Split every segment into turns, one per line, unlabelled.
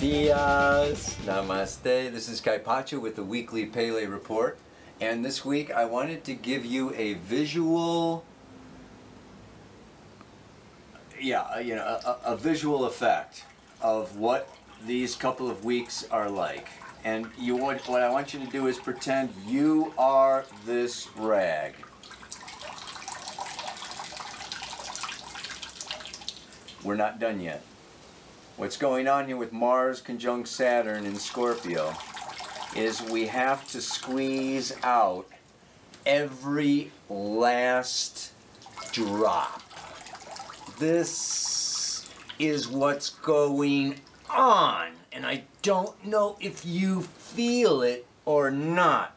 Dias, namaste. This is Kaipacha with the weekly Pele report, and this week I wanted to give you a visual, a visual effect of what these couple of weeks are like. And what I want you to do is pretend you are this rag. We're not done yet. What's going on here with Mars conjunct Saturn in Scorpio is we have to squeeze out every last drop. This is what's going on, and I don't know if you feel it or not,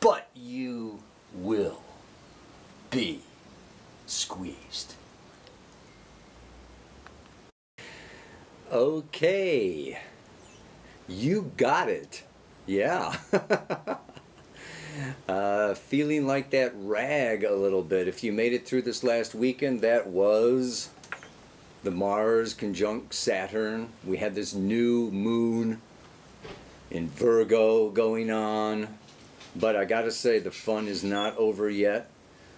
but you will be squeezed. Okay, you got it. Yeah. Feeling like that rag a little bit. If you made it through this last weekend, that was the Mars conjunct Saturn. We had this new moon in Virgo going on. But I gotta say, the fun is not over yet.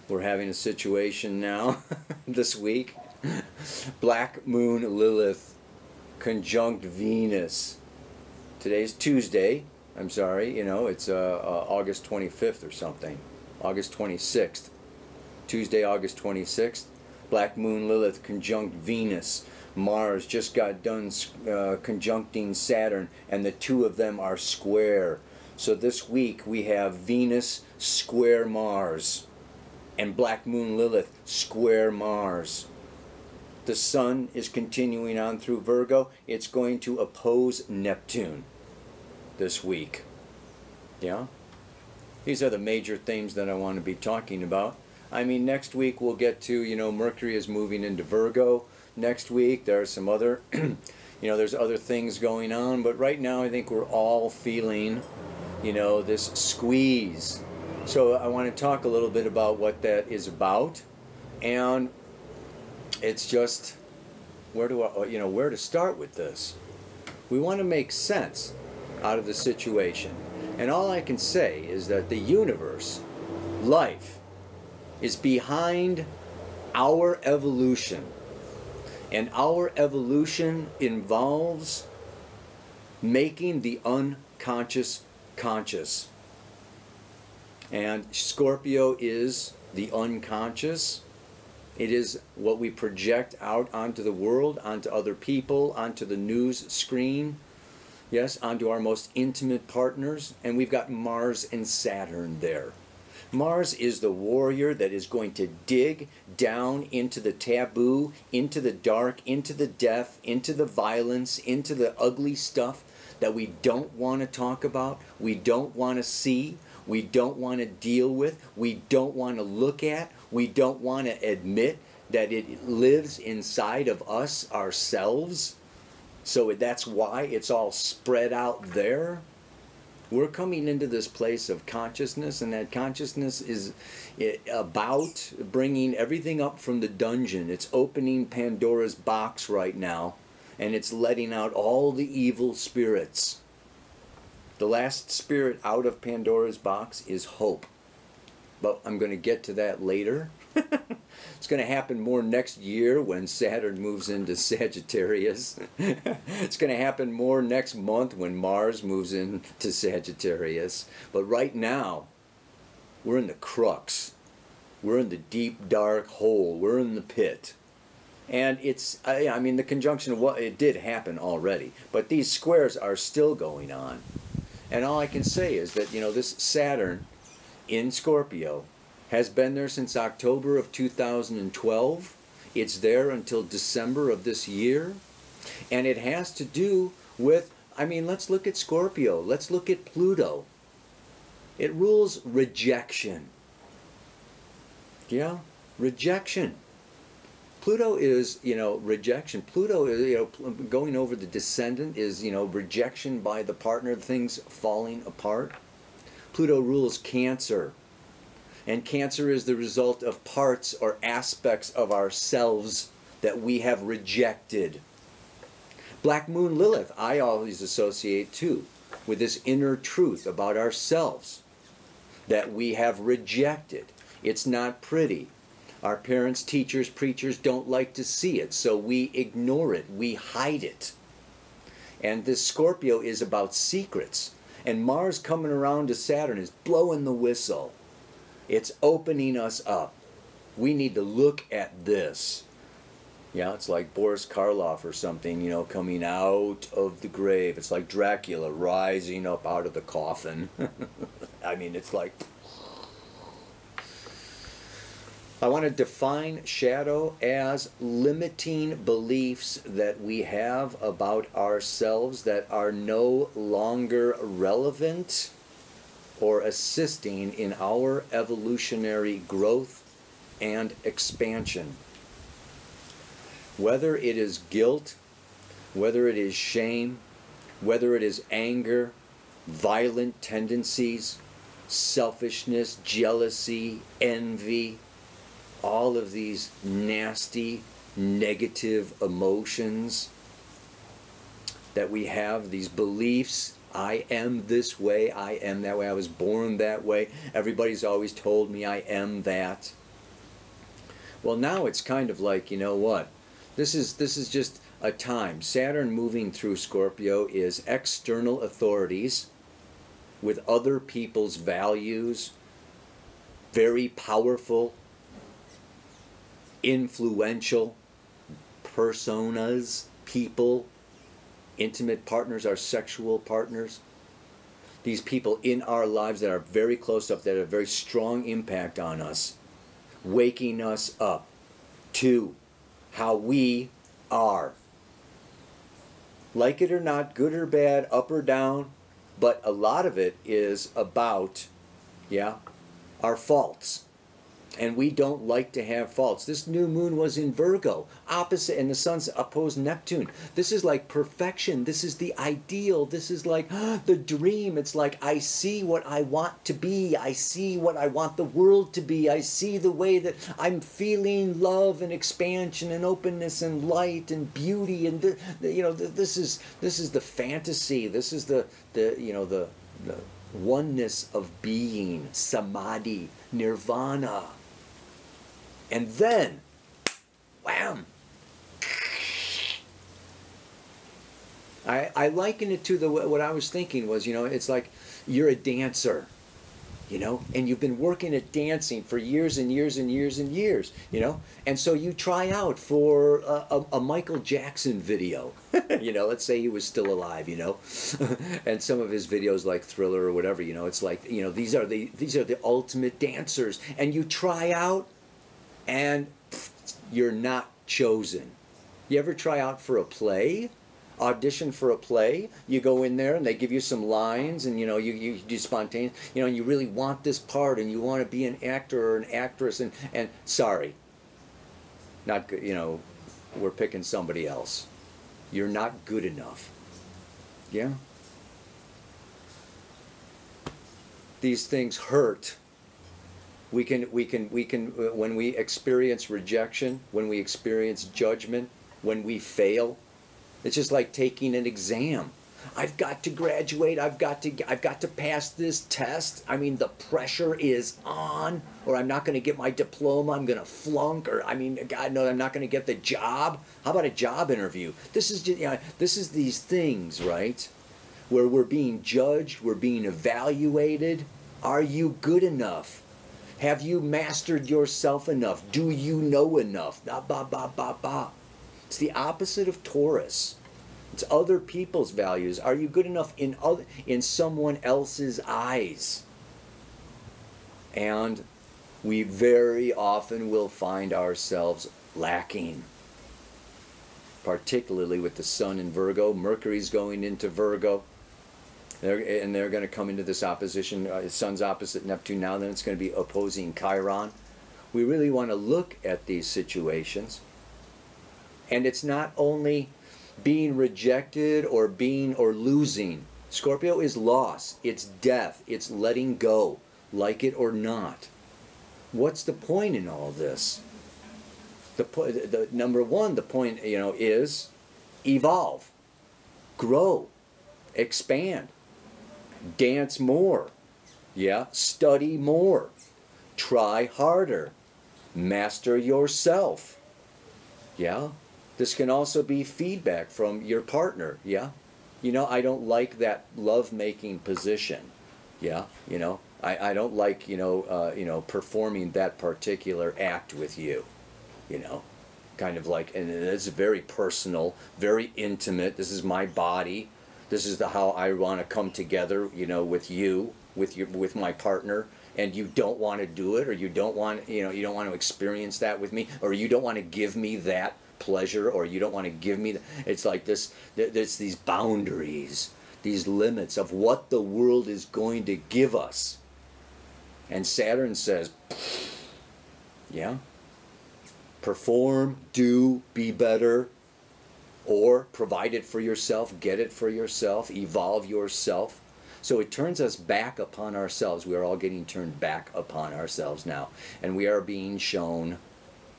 We're having a situation now this week. Black moon Lilith conjunct Venus. Today's Tuesday. I'm sorry, it's August 25th or something. August 26th. Tuesday, August 26th. Black moon Lilith conjunct Venus. Mars just got done conjuncting Saturn, and the two of them are square. So this week we have Venus square Mars and Black moon Lilith square Mars. The Sun is continuing on through Virgo. It's going to oppose Neptune this week. Yeah? These are the major themes that I want to be talking about. I mean, next week we'll get to, Mercury is moving into Virgo. Next week there are some other, there's other things going on. But right now I think we're all feeling, this squeeze. So I want to talk a little bit about what that is about. And it's just where to start with this. We want to make sense out of the situation, and all I can say is that the universe, life, is behind our evolution, and our evolution involves making the unconscious conscious, and Scorpio is the unconscious. It is what we project out onto the world, onto other people, onto the news screen, yes, onto our most intimate partners, and we've got Mars and Saturn there. Mars is the warrior that is going to dig down into the taboo, into the dark, into the death, into the violence, into the ugly stuff that we don't want to talk about, we don't want to see, we don't want to deal with, we don't want to look at, we don't want to admit that it lives inside of us ourselves. So that's why it's all spread out there. We're coming into this place of consciousness, and that consciousness is about bringing everything up from the dungeon. It's opening Pandora's box right now, and it's letting out all the evil spirits. The last spirit out of Pandora's box is hope. But I'm going to get to that later. It's going to happen more next year when Saturn moves into Sagittarius. It's going to happen more next month when Mars moves into Sagittarius. But right now, we're in the crux. We're in the deep, dark hole. We're in the pit. And it's, I mean, the conjunction of what it did happen already. But these squares are still going on. And all I can say is that, this Saturn in Scorpio has been there since October of 2012. It's there until December of this year. And it has to do with, let's look at Scorpio. Let's look at Pluto. It rules rejection. Yeah? Rejection. Pluto is, rejection. Pluto is, going over the descendant is, rejection by the partner, things falling apart. Pluto rules Cancer. And Cancer is the result of parts or aspects of ourselves that we have rejected. Black Moon Lilith, I always associate too with this inner truth about ourselves that we have rejected. It's not pretty. Our parents, teachers, preachers don't like to see it, so we ignore it, we hide it. And this Scorpio is about secrets. And Mars coming around to Saturn is blowing the whistle. It's opening us up. We need to look at this. Yeah, it's like Boris Karloff or something, you know, coming out of the grave. It's like Dracula rising up out of the coffin. I mean, it's like... I want to define shadow as limiting beliefs that we have about ourselves that are no longer relevant or assisting in our evolutionary growth and expansion. Whether it is guilt, whether it is shame, whether it is anger, violent tendencies, selfishness, jealousy, envy, all of these nasty, negative emotions that we have, these beliefs, I am this way, I am that way, I was born that way, everybody's always told me I am that. Well, now it's kind of like, you know what, this is just a time. Saturn moving through Scorpio is external authorities with other people's values, very powerful, influential personas, people, intimate partners, our sexual partners. These people in our lives that are very close up, that have a very strong impact on us, waking us up to how we are. Like it or not, good or bad, up or down, but a lot of it is about, yeah, our faults. And we don't like to have faults. This new moon was in Virgo, opposite, and the sun's opposed Neptune. This is like perfection. This is the ideal. This is like the dream. It's like I see what I want to be. I see what I want the world to be. I see the way that I'm feeling love and expansion and openness and light and beauty. And this is the fantasy. This is the oneness of being, samadhi, nirvana. And then, wham! I liken it to what I was thinking was, it's like you're a dancer, and you've been working at dancing for years and years and years and years, and so you try out for a Michael Jackson video, let's say he was still alive, and some of his videos like Thriller or whatever, it's like, these are the ultimate dancers, and you try out and you're not chosen. You ever try out for a play? Audition for a play? You go in there and they give you some lines, and you do spontaneous, and you really want this part, and you want to be an actor or an actress, and sorry, not good. We're picking somebody else. You're not good enough. Yeah. These things hurt. We can when we experience rejection, when we experience judgment, when we fail, it's just like taking an exam. I've got to graduate. I've got to pass this test. I mean, the pressure is on, or I'm not going to get my diploma. I'm going to flunk, or God no, I'm not going to get the job. How about a job interview? This is just, this is these things, right? Where we're being judged, we're being evaluated. Are you good enough? Have you mastered yourself enough? Do you know enough? It's the opposite of Taurus. It's other people's values. Are you good enough in someone else's eyes? And we very often will find ourselves lacking. Particularly with the sun in Virgo. Mercury's going into Virgo. They're going to come into this opposition. Sun's opposite Neptune now, then it's going to be opposing Chiron. We really want to look at these situations. And it's not only being rejected or losing. Scorpio is loss. It's death. It's letting go, like it or not. What's the point in all this? The number one, the point, is evolve. grow, expand, dance more, yeah, study more, try harder, master yourself, yeah. This can also be feedback from your partner, yeah. You know, I don't like that love-making position, yeah. You know, I don't like, performing that particular act with you, you know. Kind of like, and it's very personal, very intimate. This is my body. This is how I want to come together, you know, with you, with my partner. And you don't want to do it, or you don't want, you don't want to experience that with me, or you don't want to give me that pleasure, or you don't want to give me. It's like this. There's these boundaries, these limits of what the world is going to give us. And Saturn says, yeah. Perform, do, be better, or provide it for yourself, get it for yourself, evolve yourself. So it turns us back upon ourselves. We are all getting turned back upon ourselves now. And we are being shown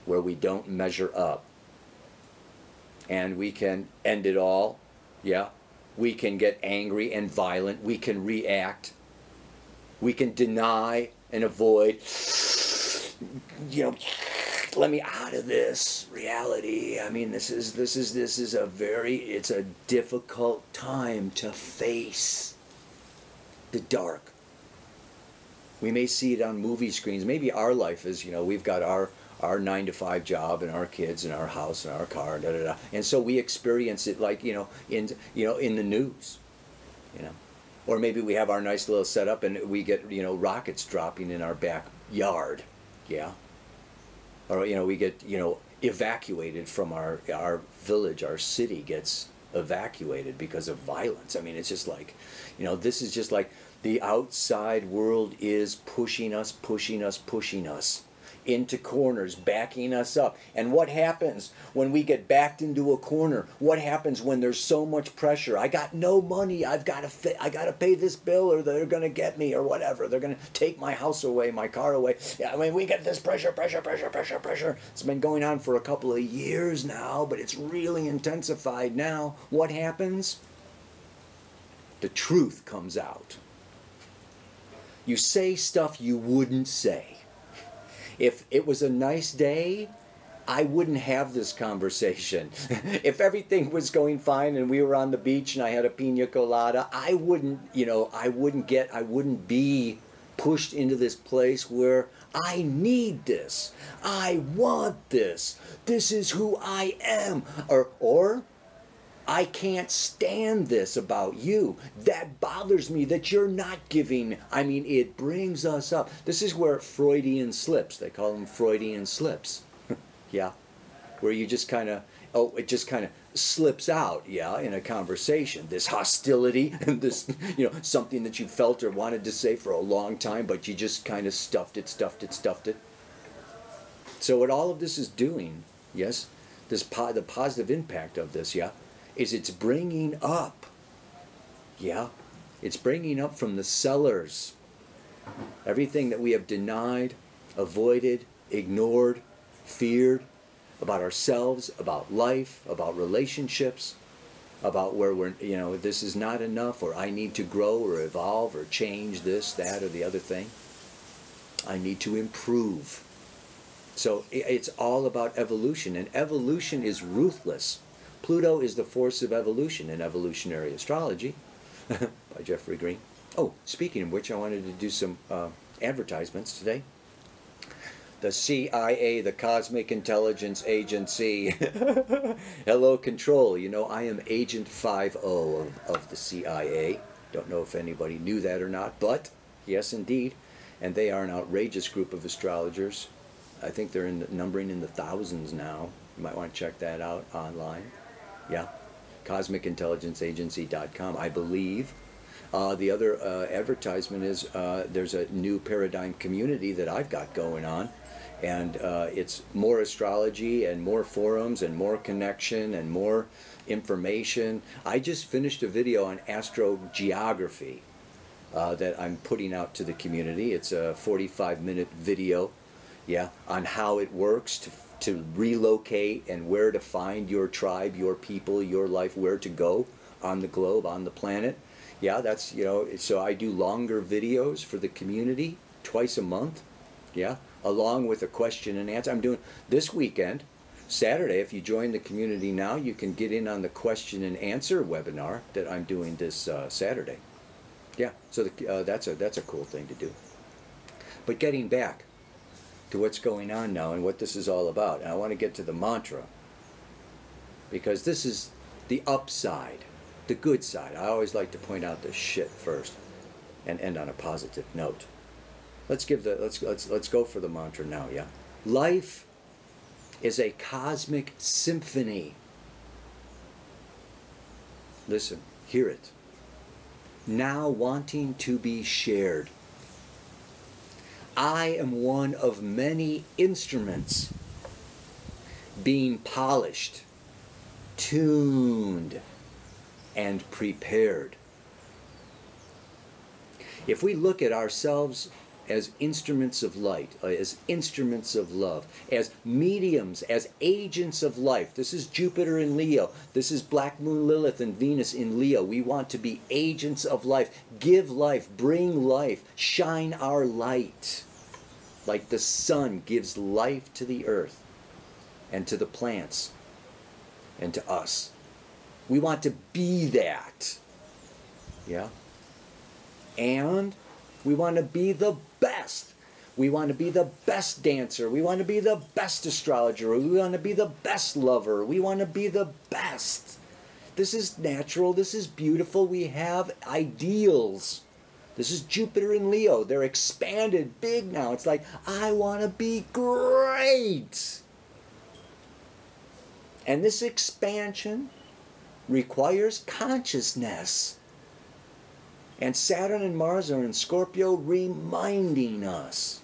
where we don't measure up. And we can end it all, yeah. We can get angry and violent. We can react. We can deny and avoid, let me out of this reality. I mean, this is it's a difficult time to face the dark. We may see it on movie screens. Maybe our life is, we've got our 9-to-5 job and our kids and our house and our car, and so we experience it like, in the news, or maybe we have our nice little setup and we get, rockets dropping in our backyard, yeah. Or, we get, evacuated from our village, our city gets evacuated because of violence. I mean, it's just like, this is just like the outside world is pushing us into corners, backing us up. And what happens when we get backed into a corner? What happens when there's so much pressure? I got no money. I got to pay this bill, or they're going to get me, or whatever. They're going to take my house away, my car away. Yeah, I mean, we get this pressure. It's been going on for a couple of years now, but it's really intensified now. What happens? The truth comes out. You say stuff you wouldn't say. If it was a nice day, I wouldn't have this conversation. If everything was going fine and we were on the beach and I had a pina colada, I wouldn't be pushed into this place where I need this. I want this. This is who I am. Or I can't stand this about you. That bothers me that you're not giving. I mean, it brings us up. This is where Freudian slips. They call them Freudian slips. Yeah. Where you just kind of, it just kind of slips out, yeah, in a conversation. This hostility and this, something that you felt or wanted to say for a long time, but you just kind of stuffed it. So what all of this is doing, yes, the positive impact of this, yeah, is it's bringing up, yeah, it's bringing up from the cellars everything that we have denied, avoided, ignored, feared about ourselves, about life, about relationships, about where we're, this is not enough, or I need to grow or evolve or change this, that, or the other thing. I need to improve. So it's all about evolution, and evolution is ruthless. Pluto is the force of evolution in evolutionary astrology, by Jeffrey Green. Oh, speaking of which, I wanted to do some advertisements today. The CIA, the Cosmic Intelligence Agency. Hello, Control. I am Agent 50 of the CIA. Don't know if anybody knew that or not, but yes, indeed. And they are an outrageous group of astrologers. I think they're numbering in the thousands now. You might want to check that out online. Yeah, CosmicIntelligenceAgency.com, I believe. The other advertisement is there's a new paradigm community that I've got going on, and it's more astrology and more forums and more connection and more information. I just finished a video on astrogeography that I'm putting out to the community. It's a 45-minute video, yeah, on how it works to relocate and where to find your tribe, your people, your life, where to go on the globe, on the planet. Yeah, that's, you know, so I do longer videos for the community twice a month. Yeah, along with a question and answer. I'm doing this weekend, Saturday. If you join the community now, you can get in on the question and answer webinar that I'm doing this Saturday. Yeah, so that's a cool thing to do. But getting back to what's going on now and what this is all about, and I want to get to the mantra, because this is the upside, the good side. I always like to point out the shit first and end on a positive note. Let's go for the mantra now, yeah? Life is a cosmic symphony. Listen, hear it. Now wanting to be shared. I am one of many instruments being polished, tuned, and prepared. If we look at ourselves as instruments of light, as instruments of love, as mediums, as agents of life. This is Jupiter in Leo. This is Black Moon Lilith and Venus in Leo. We want to be agents of life, give life, bring life, shine our light. Like the sun gives life to the earth and to the plants and to us. We want to be that. Yeah? And we want to be the best. We want to be the best dancer. We want to be the best astrologer. We want to be the best lover. We want to be the best. This is natural. This is beautiful. We have ideals. This is Jupiter in Leo. They're expanded big now. It's like, I want to be great. And this expansion requires consciousness. And Saturn and Mars are in Scorpio, reminding us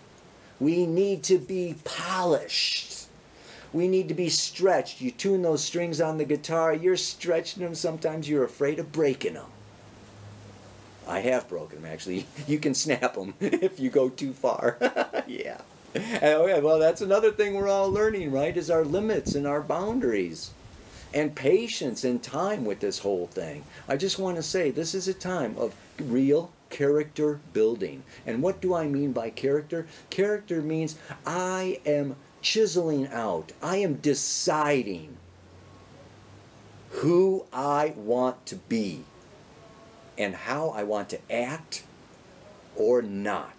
we need to be polished. We need to be stretched. You tune those strings on the guitar, you're stretching them. Sometimes you're afraid of breaking them. I have broken them, actually. You can snap them if you go too far. Yeah. And, well, that's another thing we're all learning, right, is our limits and our boundaries. And patience and time with this whole thing. I just want to say this is a time of real character building. And what do I mean by character? Character means I am chiseling out. I am deciding who I want to be and how I want to act or not.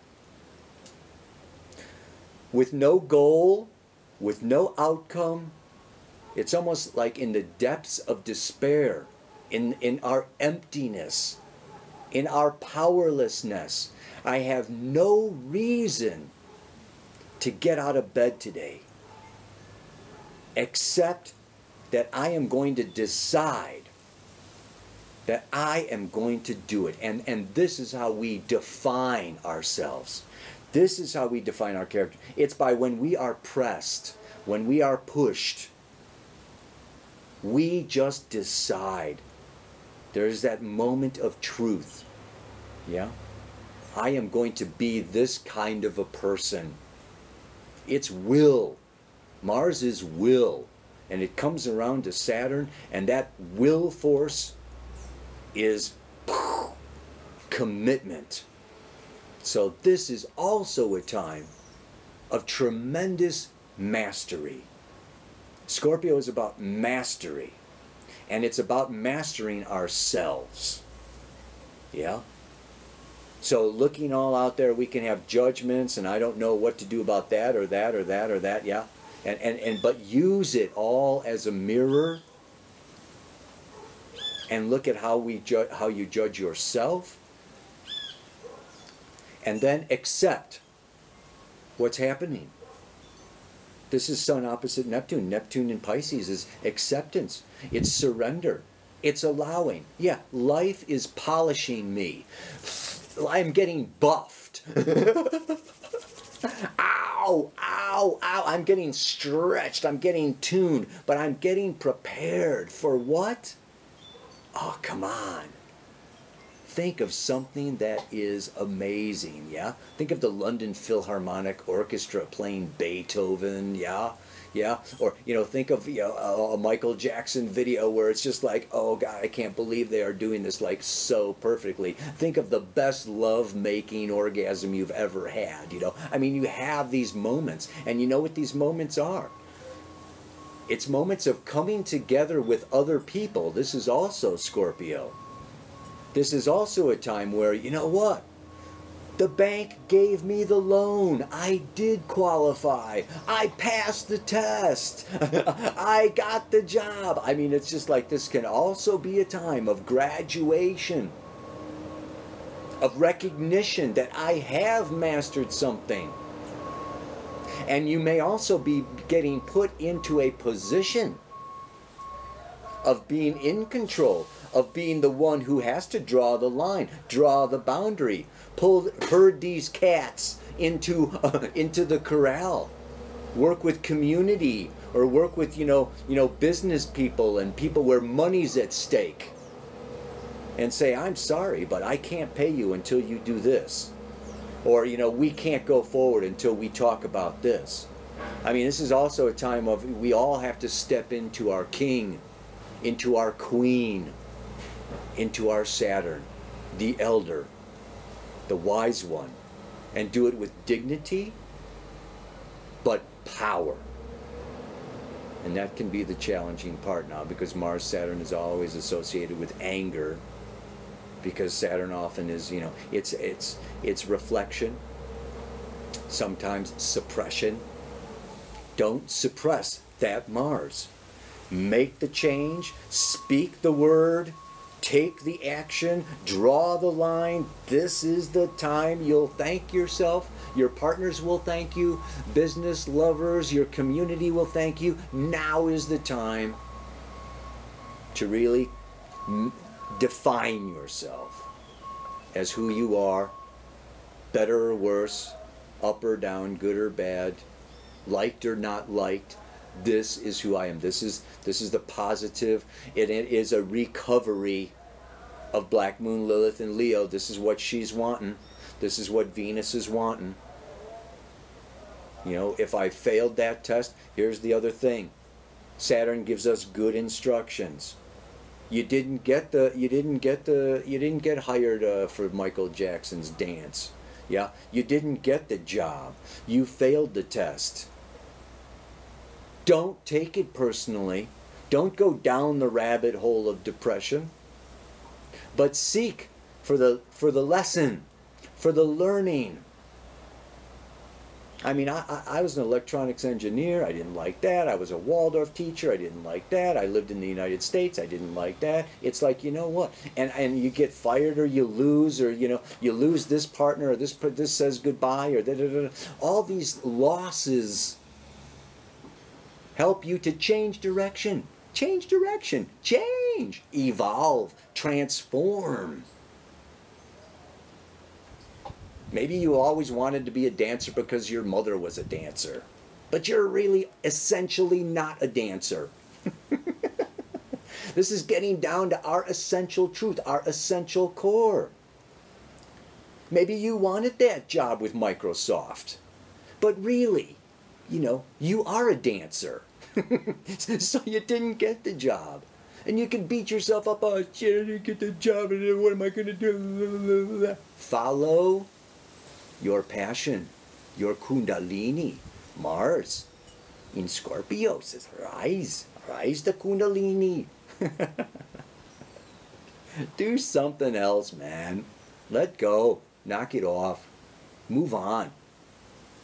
With no goal, with no outcome. It's almost like in the depths of despair, in our emptiness, in our powerlessness. I have no reason to get out of bed today, except that I am going to decide that I am going to do it. And this is how we define ourselves. This is how we define our character. It's by when we are pressed, when we are pushed, we just decide. There's that moment of truth. Yeah? I am going to be this kind of a person. It's will. Mars is will. And it comes around to Saturn, and that will force is commitment. So this is also a time of tremendous mastery. Scorpio is about mastery, and it's about mastering ourselves. Yeah? So looking all out there, we can have judgments, and I don't know what to do about that or that or that or that, yeah? But use it all as a mirror, and look at how you judge yourself, and then accept what's happening. This is Sun opposite Neptune. Neptune in Pisces is acceptance. It's surrender. It's allowing. Yeah, life is polishing me. I'm getting buffed. Ow, ow, ow. I'm getting stretched. I'm getting tuned. But I'm getting prepared for what? Oh, come on. Think of something that is amazing, yeah? Think of the London Philharmonic Orchestra playing Beethoven, yeah? Yeah, or think of a Michael Jackson video where it's just like, oh God, I can't believe they are doing this like so perfectly. Think of the best love making orgasm you've ever had. I mean, you have these moments, and you know what these moments are. It's moments of coming together with other people. This is also Scorpio. This is also a time where, you know what? The bank gave me the loan. I did qualify. I passed the test. I got the job. I mean, it's just like this can also be a time of graduation, of recognition that I have mastered something. And you may also be getting put into a position of being in control, of being the one who has to draw the line, draw the boundary, herd these cats into the corral, work with community, or work with business people and people where money's at stake, and say, I'm sorry, but I can't pay you until you do this, or we can't go forward until we talk about this. I mean, this is also a time of we all have to step into our king, into our queen, into our Saturn, the elder, the wise one, and do it with dignity, but power. And that can be the challenging part now, because Mars Saturn is always associated with anger, because Saturn often is, it's reflection, sometimes suppression. Don't suppress that Mars. Make the change, speak the word, take the action, draw the line. This is the time you'll thank yourself. Your partners will thank you. Business lovers, your community will thank you. Now is the time to really define yourself as who you are, better or worse, up or down, good or bad, liked or not liked. This is who I am. This is the positive. It is a recovery of Black Moon, Lilith, and Leo. This is what she's wanting. This is what Venus is wanting. If I failed that test, here's the other thing. Saturn gives us good instructions. You didn't get hired for Michael Jackson's dance. Yeah, you didn't get the job. You failed the test. Don't take it personally. Don't go down the rabbit hole of depression. But seek for the lesson, for the learning. I mean, I was an electronics engineer. I didn't like that. I was a Waldorf teacher. I didn't like that. I lived in the United States. I didn't like that. It's like, you know what? And you get fired, or you lose, or you lose this partner, or this says goodbye, or da-da-da-da. All these losses help you to change direction. Change direction. Change. Evolve. Transform. Maybe you always wanted to be a dancer because your mother was a dancer. But you're really essentially not a dancer. This is getting down to our essential truth, our essential core. Maybe you wanted that job with Microsoft. But really, you are a dancer. So you didn't get the job. And you can beat yourself up, oh shit, I didn't get the job, and what am I going to do? Follow your passion, your Kundalini. Mars in Scorpio says, rise the Kundalini. Do something else, man. Let go. Knock it off. Move on.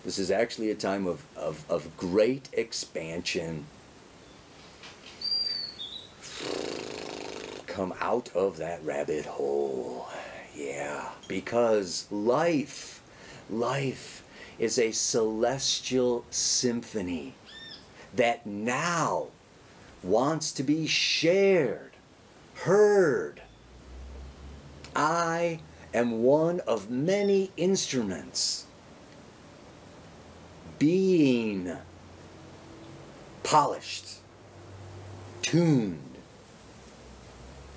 This is actually a time of great expansion. Come out of that rabbit hole. Yeah, because life is a celestial symphony that now wants to be shared, heard. I am one of many instruments being polished, tuned,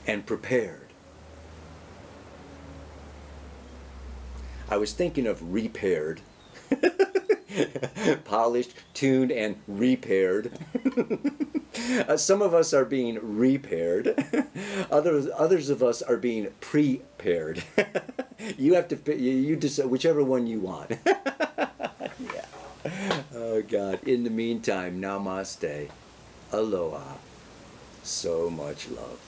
and prepared. I was thinking of repaired. Polished, tuned, and repaired. Some of us are being repaired. Others of us are being prepared. You have to you decide whichever one you want. Yeah. Oh God. In the meantime, namaste. Aloha. So much love.